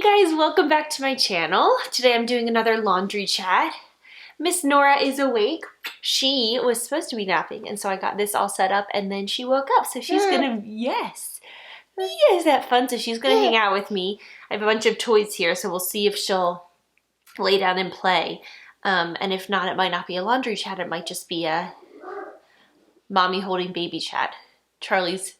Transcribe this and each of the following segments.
guys, welcome back to my channel. Today I'm doing another laundry chat. Miss Nora is awake. She was supposed to be napping, and so I got this all set up, and then she woke up, so she's gonna, yes, that fun? So she's gonna hang out with me. I have a bunch of toys here, so we'll see if she'll lay down and play. And if not, it might not be a laundry chat, it might just be a mommy holding baby chat. Charlie's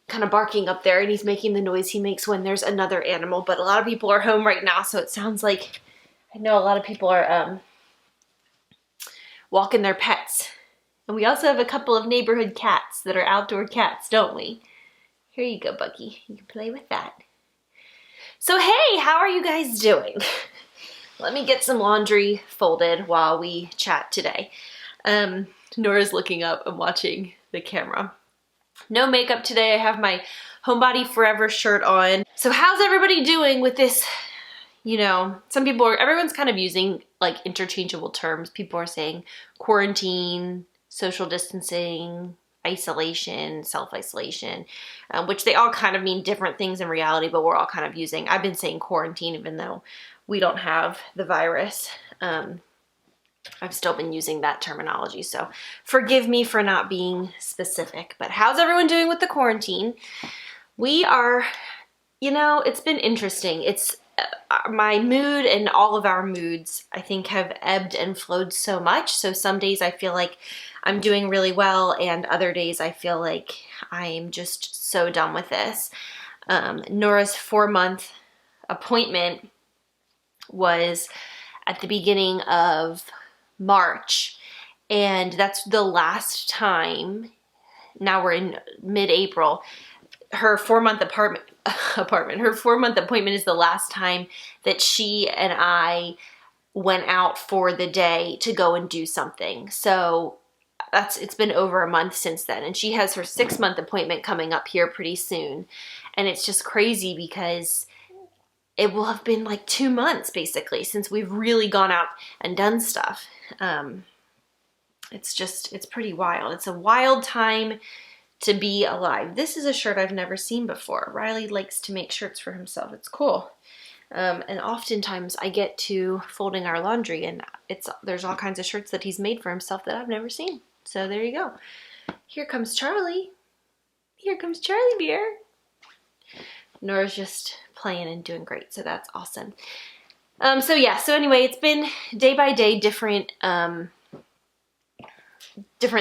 kind of barking up there, and he's making the noise he makes when there's another animal, but a lot of people are home right now, so it sounds like, I know a lot of people are walking their pets. And we also have a couple of neighborhood cats that are outdoor cats, don't we? Here you go, Bucky. You can play with that. So hey, how are you guys doing? Let me get some laundry folded while we chat today. Nora's looking up and watching the camera. No makeup today. I have my Homebody Forever shirt on. So how's everybody doing with this? You know, everyone's kind of using like interchangeable terms. People are saying quarantine, social distancing, isolation, self-isolation, which they all kind of mean different things in reality, but we're all kind of using. I've been saying quarantine even though we don't have the virus. I've still been using that terminology, so forgive me for not being specific. But how's everyone doing with the quarantine? We are, you know, it's been interesting. It's my mood and all of our moods, I think, have ebbed and flowed so much. So some days I feel like I'm doing really well, and other days I feel like I'm just so done with this. Nora's 4-month appointment was at the beginning of March, and that's the last time. Now we're in mid-April. Her 4-month her 4-month appointment is the last time that she and I went out for the day to go and do something. So it's been over a month since then, and she has her 6-month appointment coming up here pretty soon. And it's just crazy because it will have been like 2 months basically since we've really gone out and done stuff. It's pretty wild. It's a wild time to be alive. This is a shirt I've never seen before. Riley likes to make shirts for himself. It's cool. And oftentimes I get to folding our laundry, and there's all kinds of shirts that he's made for himself that I've never seen. So there you go. Here comes Charlie. Here comes Charlie Bear. Nora's just playing and doing great, so that's awesome. So anyway, it's been day by day different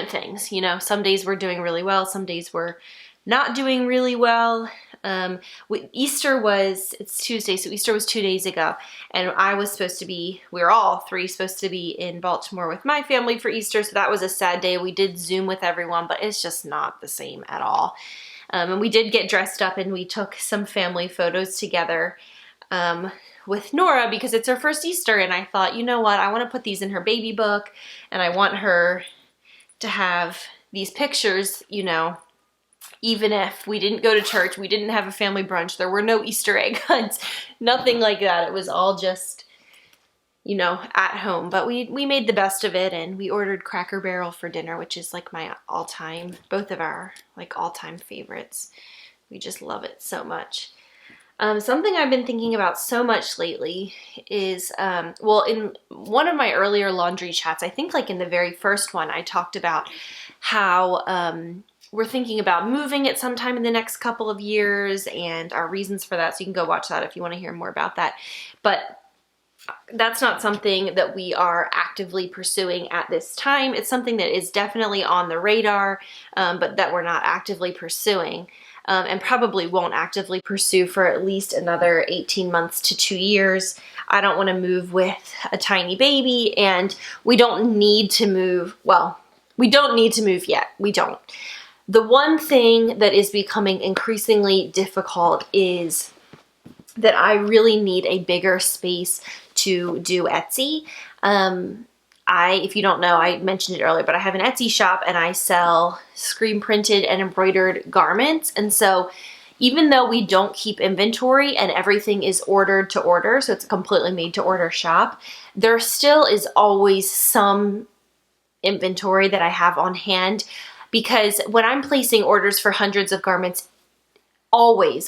things, you know. Some days we're doing really well, some days we're not doing really well. It's Tuesday, so Easter was 2 days ago, and we were all three supposed to be in Baltimore with my family for Easter, so that was a sad day. We did Zoom with everyone, but it's just not the same at all. And we did get dressed up, and we took some family photos together with Nora because it's her first Easter, and I thought, you know what, I want to put these in her baby book, and I want her to have these pictures, you know, even if we didn't go to church, we didn't have a family brunch, there were no Easter egg hunts, nothing like that. It was all just, you know, at home. But we made the best of it, and we ordered Cracker Barrel for dinner, which is like my all-time, both of our like all-time favorites. We just love it so much. Something I've been thinking about so much lately is, well, in one of my earlier laundry chats, I think like in the very first one, I talked about how we're thinking about moving at some time in the next couple of years and our reasons for that. So you can go watch that if you want to hear more about that. But that's not something that we are actively pursuing at this time. It's something that is definitely on the radar, but that we're not actively pursuing. And probably won't actively pursue for at least another 18 months to 2 years. I don't want to move with a tiny baby, and we don't need to move. Well, we don't need to move yet. We don't. The one thing that is becoming increasingly difficult is that I really need a bigger space to do Etsy. If you don't know, I mentioned it earlier, but I have an Etsy shop, and I sell screen printed and embroidered garments. And so even though we don't keep inventory and everything is ordered to order, so it's a completely made to order shop, there still is always some inventory that I have on hand, because when I'm placing orders for hundreds of garments, always.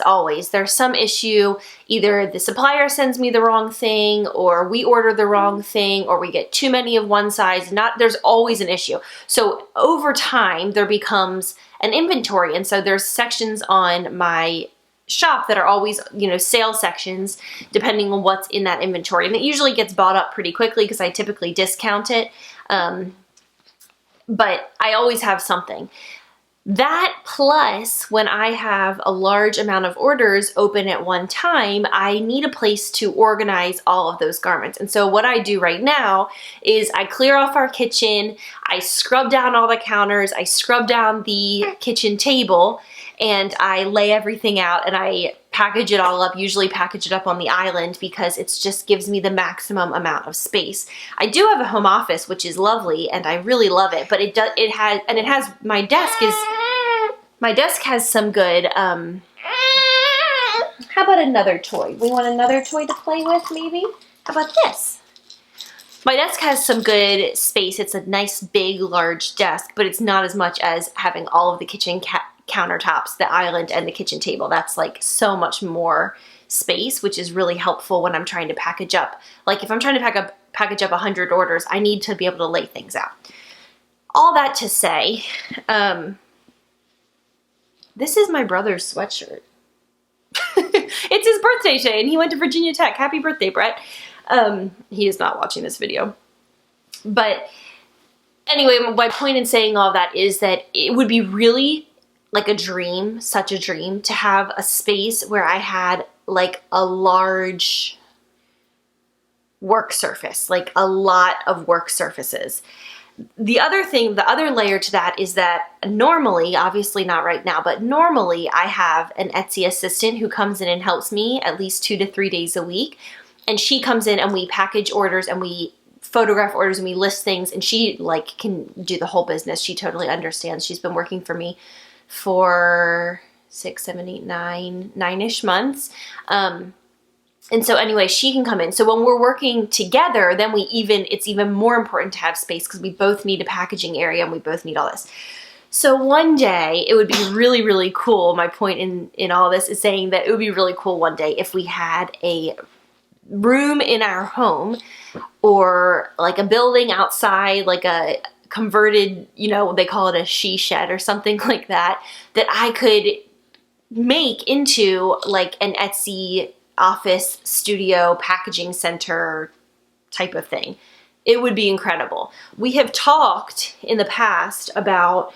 There's some issue. Either the supplier sends me the wrong thing, or we order the wrong thing, or we get too many of one size. There's always an issue. So over time, there becomes an inventory. And so there's sections on my shop that are always, you know, sale sections, depending on what's in that inventory. And it usually gets bought up pretty quickly because I typically discount it. But I always have something. That plus when I have a large amount of orders open at one time, I need a place to organize all of those garments. And so what I do right now is I clear off our kitchen, I scrub down all the counters, I scrub down the kitchen table, and I lay everything out and I package it all up, usually package it up on the island because it just gives me the maximum amount of space. I do have a home office, which is lovely, and I really love it, but my desk has some good, how about another toy? We want another toy to play with, maybe? How about this? My desk has some good space. It's a nice, big, large desk, but it's not as much as having all of the kitchen countertops, the island, and the kitchen table. That's like so much more space, which is really helpful when I'm trying to package up. Like if I'm trying to package up 100 orders, I need to be able to lay things out. All that to say, this is my brother's sweatshirt. It's his birthday today and he went to Virginia Tech. Happy birthday, Brett. He is not watching this video. But anyway, my point in saying all that is that it would be really like a dream, such a dream, to have a space where I had like a large work surface, like a lot of work surfaces. The other thing, the other layer to that is that normally, obviously not right now, but normally I have an Etsy assistant who comes in and helps me at least 2 to 3 days a week. And she comes in and we package orders and we photograph orders and we list things, and she like can do the whole business. She totally understands. She's been working for me for 6, 7, 8, 9-ish months. And so anyway, she can come in. So when we're working together, then it's even more important to have space because we both need a packaging area and we both need all this. So one day it would be really, really cool. My point in all this is saying that it would be really cool one day if we had a room in our home or like a building outside, like a converted, you know, they call it a she shed or something like that, that I could make into like an Etsy office studio packaging center type of thing. It would be incredible. We have talked in the past about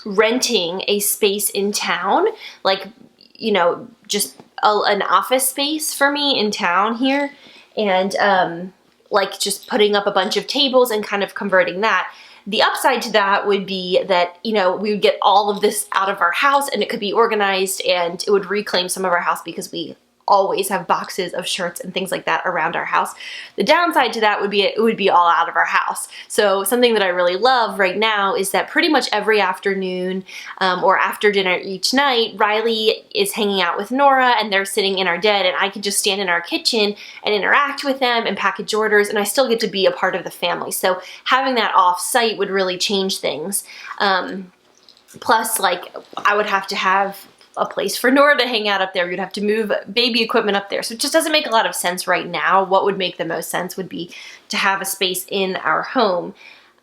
renting a space in town, like, you know, just an office space for me in town here, and like just putting up a bunch of tables and kind of converting that. The upside to that would be that, you know, we would get all of this out of our house and it could be organized and it would reclaim some of our house because we always have boxes of shirts and things like that around our house. The downside to that would be it would be all out of our house. So something that I really love right now is that pretty much every afternoon or after dinner each night, Riley is hanging out with Nora and they're sitting in our den, and I can just stand in our kitchen and interact with them and package orders, and I still get to be a part of the family. So having that off site would really change things. Plus, like, I would have to have a place for Nora to hang out up there. You'd have to move baby equipment up there. So it just doesn't make a lot of sense right now. What would make the most sense would be to have a space in our home,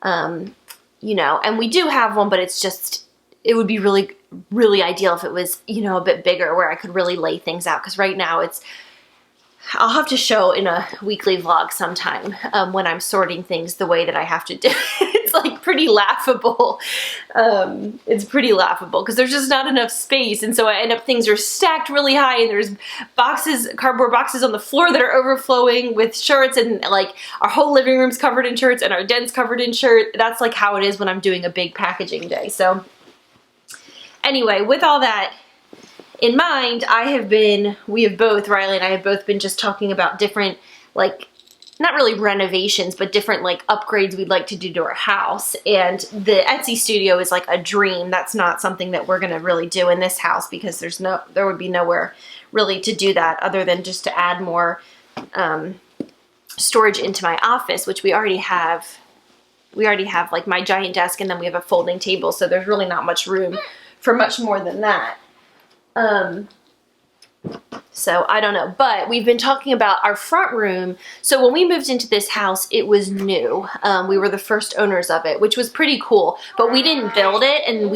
you know, and we do have one, but it's just, it would be really, really ideal if it was, you know, a bit bigger where I could really lay things out. Because right now I'll have to show in a weekly vlog sometime when I'm sorting things the way that I have to do. It's like pretty laughable. It's pretty laughable because there's just not enough space, and so I end up things are stacked really high, and there's cardboard boxes on the floor that are overflowing with shirts, and like our whole living room's covered in shirts and our den's covered in shirts. That's like how it is when I'm doing a big packaging day. So anyway, with all that in mind, we have both, Riley and I have both been just talking about different, like, not really renovations, but different like upgrades we'd like to do to our house. And the Etsy studio is like a dream. That's not something that we're gonna really do in this house because there would be nowhere really to do that other than just to add more storage into my office, which we already have. We already have like my giant desk, and then we have a folding table, so there's really not much room for much more than that. So I don't know, but we've been talking about our front room. So when we moved into this house, it was new. We were the first owners of it, which was pretty cool, but we didn't build it and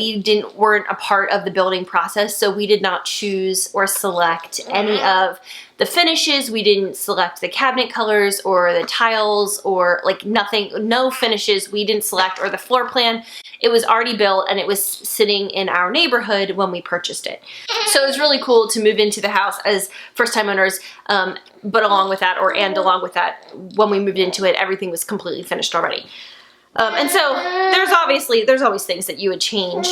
weren't a part of the building process. So we did not choose or select any of the finishes. We didn't select the cabinet colors or the tiles or like nothing, no finishes we didn't select, or the floor plan. It was already built and it was sitting in our neighborhood when we purchased it. So it was really cool to move into the house as first-time owners, but along with that, when we moved into it, everything was completely finished already. And so there's always things that you would change.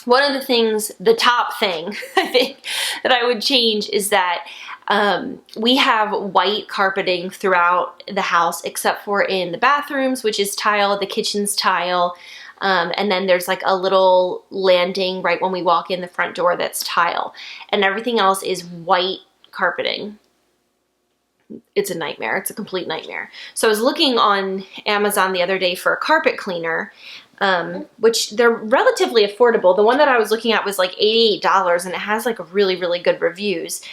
One of the things, the top thing I think that I would change is that we have white carpeting throughout the house except for in the bathrooms, which is tile, the kitchen's tile, and then there's like a little landing right when we walk in the front door that's tile, and everything else is white carpeting. It's a nightmare. It's a complete nightmare. So I was looking on Amazon the other day for a carpet cleaner, which they're relatively affordable. The one that I was looking at was like $88 and it has like really, really good reviews.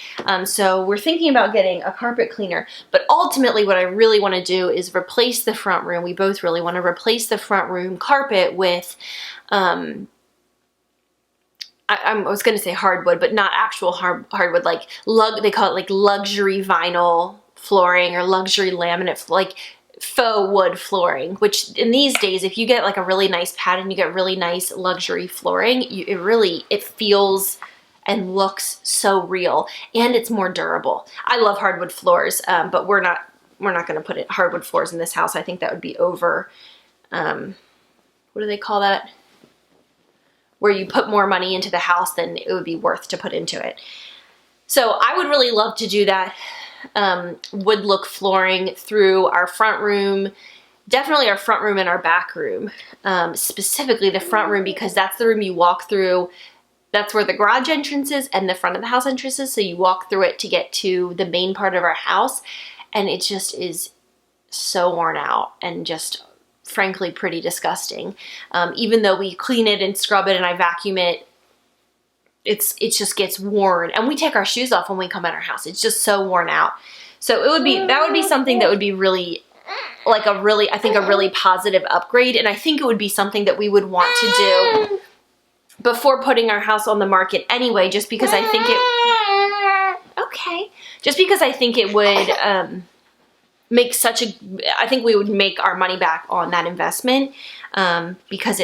So we're thinking about getting a carpet cleaner, but ultimately what I really want to do is replace the front room. We both really want to replace the front room carpet with, I was going to say hardwood, but not actual hardwood, like they call it like luxury vinyl flooring or luxury laminate, like faux wood flooring, which in these days, if you get like a really nice pad and you get really nice luxury flooring, it feels and looks so real, and it's more durable. I love hardwood floors, but we're not going to put hardwood floors in this house. I think that would be over, what do they call that? Where you put more money into the house than it would be worth to put into it. So I would really love to do that. Wood look flooring through our front room, definitely our front room and our back room, specifically the front room because that's the room you walk through. That's where the garage entrance is and the front of the house entrance is. So you walk through it to get to the main part of our house, and it just is so worn out and just frankly pretty disgusting. Even though we clean it and scrub it and I vacuum it, it just gets worn, and we take our shoes off when we come in our house. It's just so worn out. So that would be something that would be really, like I think a really positive upgrade, and I think it would be something that we would want to do before putting our house on the market anyway, just because I think it would I think we would make our money back on that investment, because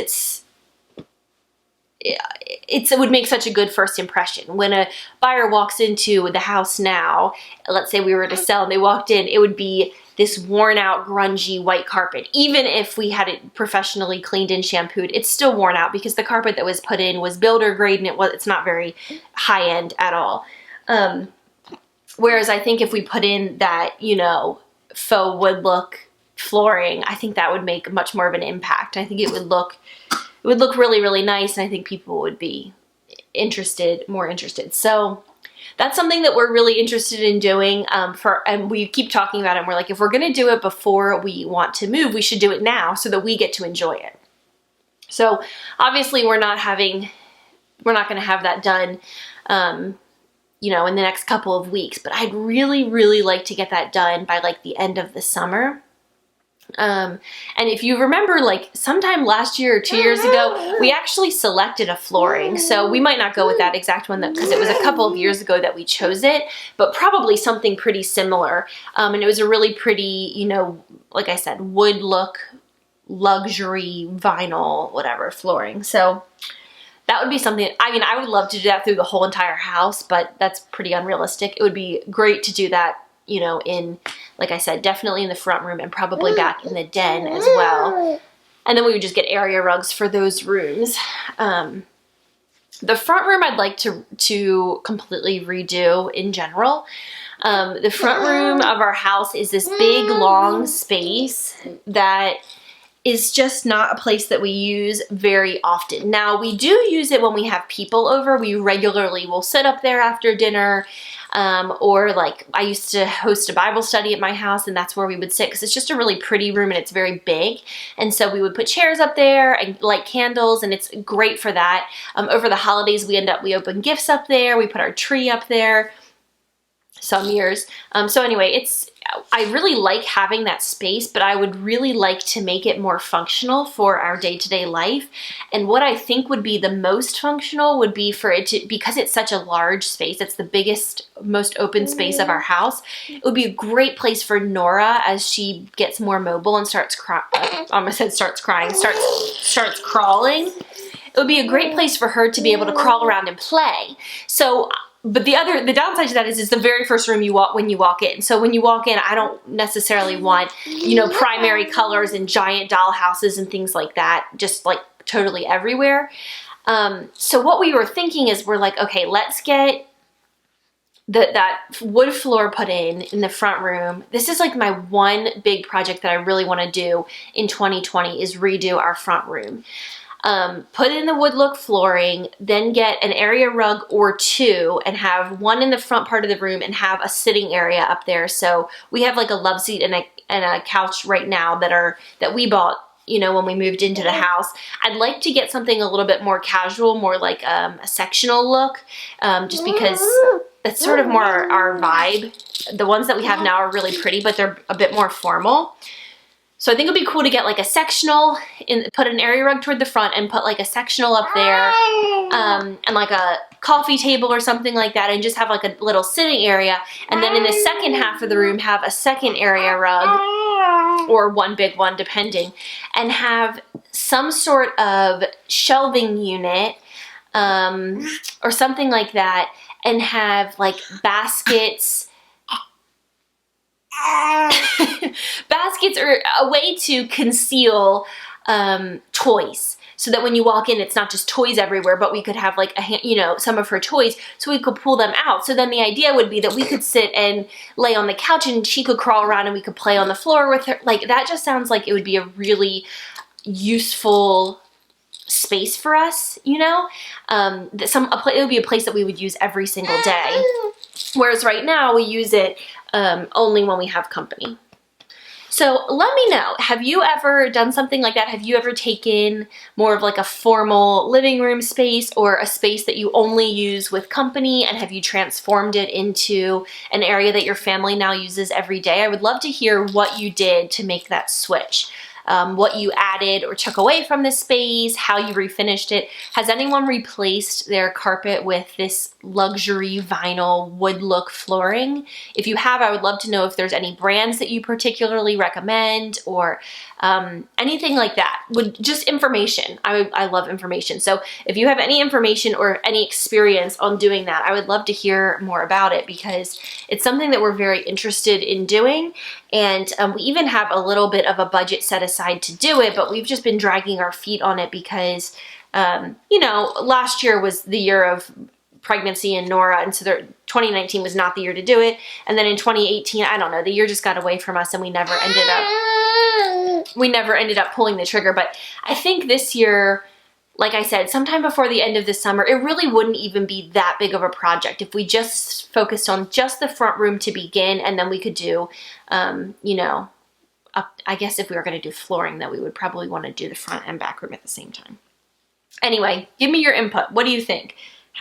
it would make such a good first impression. When a buyer walks into the house now, let's say we were to sell and they walked in, it would be this worn out, grungy white carpet. Even if we had it professionally cleaned and shampooed, it's still worn out because the carpet that was put in was builder grade and it's not very high end at all. Whereas I think if we put in that, faux wood look flooring, I think that would make much more of an impact. I think it would look really, really nice, and I think people would be more interested. So that's something that we're really interested in doing, and we keep talking about it, and we're like, if we're gonna do it before we want to move, we should do it now so that we get to enjoy it. So obviously we're not gonna have that done, in the next couple of weeks, but I'd really, really like to get that done by like the end of the summer. And if you remember, like sometime last year or 2 years ago, we actually selected a flooring. So we might not go with that exact one because it was a couple of years ago that we chose it, but probably something pretty similar. And it was a really pretty, like I said, wood look, luxury, vinyl, whatever flooring. So that would be something, I would love to do that through the whole entire house, but that's pretty unrealistic. It would be great to do that, in, like I said, definitely in the front room and probably back in the den as well. And then we would just get area rugs for those rooms. The front room I'd like to completely redo in general. The front room of our house is this big, long space that is just not a place that we use very often. Now, we do use it when we have people over. We regularly will sit up there after dinner. or like I used to host a Bible study at my house, and that's where we would sit because it's just a really pretty room and it's very big. And so we would put chairs up there and light candles, and it's great for that. Over the holidays, we open gifts up there. We put our tree up there some years. So anyway, I really like having that space, but I would really like to make it more functional for our day-to-day life. And what I think would be the most functional would be for it to, because it's such a large space, it's the biggest, most open space of our house, it would be a great place for Nora as she gets more mobile and starts crying. Starts crawling. It would be a great place for her to be able to crawl around and play. So but the downside to that is the very first room when you walk in. So when you walk in, I don't necessarily want, primary colors and giant doll houses and things like that, just like totally everywhere. So what we were thinking is we're like, okay, let's get that wood floor put in the front room. This is like my one big project that I really want to do in 2020 is redo our front room. Put in the wood look flooring, then get an area rug or two and have one in the front part of the room and have a sitting area up there. So we have like a love seat and a couch right now that we bought, when we moved into the house. I'd like to get something a little bit more casual, more like a sectional look, just because that's sort of more our vibe. The ones that we have now are really pretty, but they're a bit more formal. So I think it'd be cool to get like a sectional, put an area rug toward the front and put like a sectional up there, and like a coffee table or something like that, and just have like a little sitting area. And then in the second half of the room, have a second area rug or one big one, depending, and have some sort of shelving unit, or something like that, and have like baskets. Baskets are a way to conceal toys, so that when you walk in, it's not just toys everywhere, but we could have like some of her toys, so we could pull them out. So then the idea would be that we could sit and lay on the couch and she could crawl around and we could play on the floor with her. Like, that just sounds like it would be a really useful space for us, it would be a place that we would use every single day. Whereas right now we use it only when we have company. So let me know, have you ever done something like that? Have you ever taken more of like a formal living room space or a space that you only use with company, and have you transformed it into an area that your family now uses every day? I would love to hear what you did to make that switch. What you added or took away from this space, how you refinished it. Has anyone replaced their carpet with this luxury vinyl wood look flooring? If you have, I would love to know if there's any brands that you particularly recommend, or anything like that. Just information. I love information. So if you have any information or any experience on doing that, I would love to hear more about it, because it's something that we're very interested in doing. And we even have a little bit of a budget set aside to do it, but we've just been dragging our feet on it because, last year was the year of pregnancy and Nora, and so 2019 was not the year to do it. And then in 2018, I don't know, the year just got away from us and we never ended up pulling the trigger. But I think this year, like I said, sometime before the end of the summer, it really wouldn't even be that big of a project if we just focused on just the front room to begin, and then we could do, I guess if we were going to do flooring, that we would probably want to do the front and back room at the same time. Anyway, give me your input. What do you think?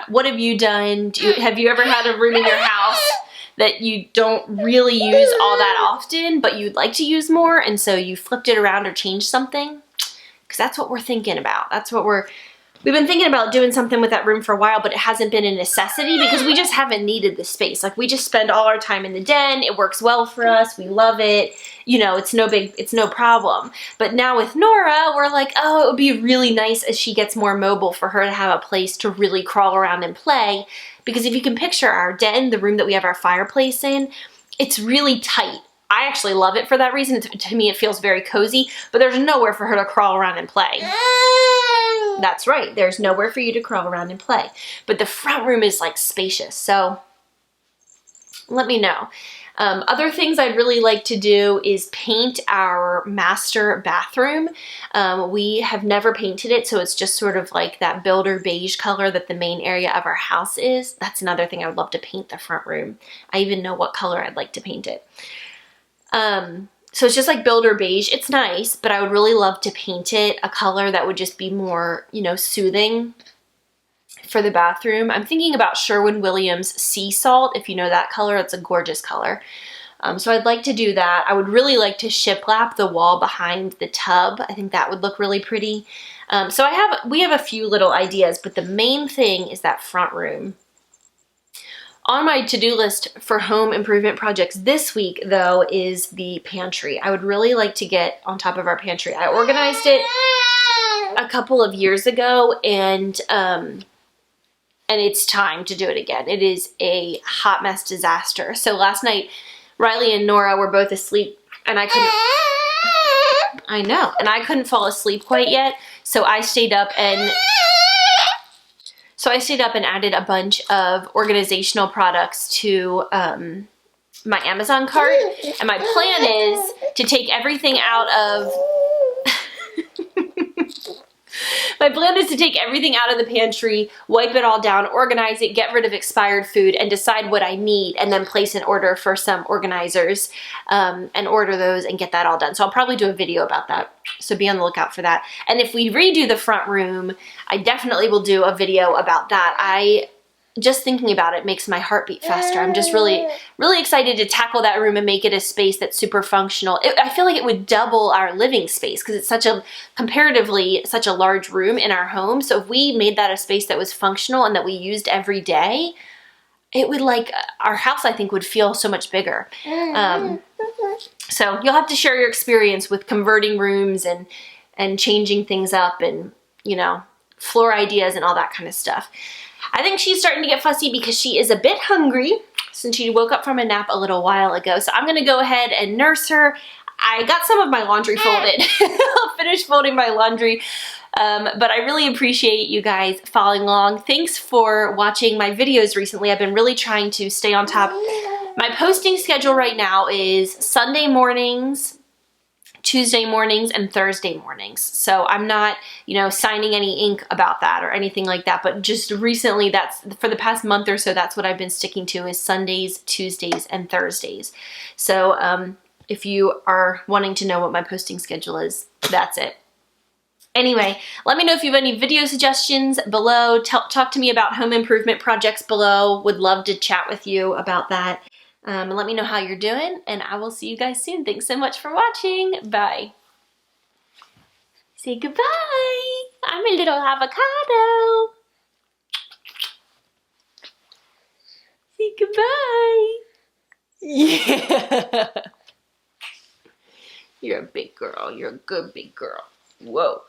What have you done? Have you ever had a room in your house that you don't really use all that often, but you'd like to use more, and so you flipped it around or changed something? Because that's what we're thinking about. We've been thinking about doing something with that room for a while, but it hasn't been a necessity because we just haven't needed the space. Like, we just spend all our time in the den. It works well for us. We love it. It's no problem. But now with Nora, we're like, oh, it would be really nice as she gets more mobile for her to have a place to really crawl around and play. Because if you can picture our den, the room that we have our fireplace in, it's really tight. I actually love it for that reason. To me, it feels very cozy, but there's nowhere for her to crawl around and play. That's right. There's nowhere for you to crawl around and play. But the front room is like spacious. So let me know. Other things I'd really like to do is paint our master bathroom. We have never painted it, so it's just sort of like that builder beige color that the main area of our house is. That's another thing I would love to paint the front room. I even know what color I'd like to paint it. So it's just like builder beige. It's nice, but I would really love to paint it a color that would just be more, you know, soothing for the bathroom. I'm thinking about Sherwin-Williams sea salt. If you know that color, it's a gorgeous color. So I'd like to do that. I would really like to shiplap the wall behind the tub. I think that would look really pretty. So we have a few little ideas, but the main thing is that front room. On my to-do list for home improvement projects this week, though, is the pantry. I would really like to get on top of our pantry. I organized it a couple of years ago, and it's time to do it again. It is a hot mess disaster. So last night, Riley and Nora were both asleep, and I couldn't fall asleep quite yet. So I stayed up and added a bunch of organizational products to my Amazon cart. And my plan is to take everything out of the pantry, wipe it all down, organize it, get rid of expired food, and decide what I need, and then place an order for some organizers and order those and get that all done. So I'll probably do a video about that. So be on the lookout for that. And if we redo the front room, I definitely will do a video about that. Just thinking about it makes my heart beat faster. I'm just really, really excited to tackle that room and make it a space that's super functional. I feel like it would double our living space because it's comparatively such a large room in our home. So if we made that a space that was functional and that we used every day, it would our house, I think, would feel so much bigger. So you'll have to share your experience with converting rooms and changing things up and, you know, floor ideas and all that kind of stuff. I think she's starting to get fussy because she is a bit hungry since she woke up from a nap a little while ago. So I'm going to go ahead and nurse her. I got some of my laundry folded. I'll finish folding my laundry. But I really appreciate you guys following along. Thanks for watching my videos recently. I've been really trying to stay on top. My posting schedule right now is Sunday mornings, Tuesday mornings, and Thursday mornings. So I'm not, you know, signing any ink about that or anything like that, but just recently, for the past month or so, that's what I've been sticking to is Sundays, Tuesdays, and Thursdays. So if you are wanting to know what my posting schedule is, that's it. Anyway, let me know if you have any video suggestions below. Talk to me about home improvement projects below. Would love to chat with you about that. And let me know how you're doing, and I will see you guys soon. Thanks so much for watching. Bye. Say goodbye. I'm a little avocado. Say goodbye. Yeah. You're a big girl. You're a good big girl. Whoa.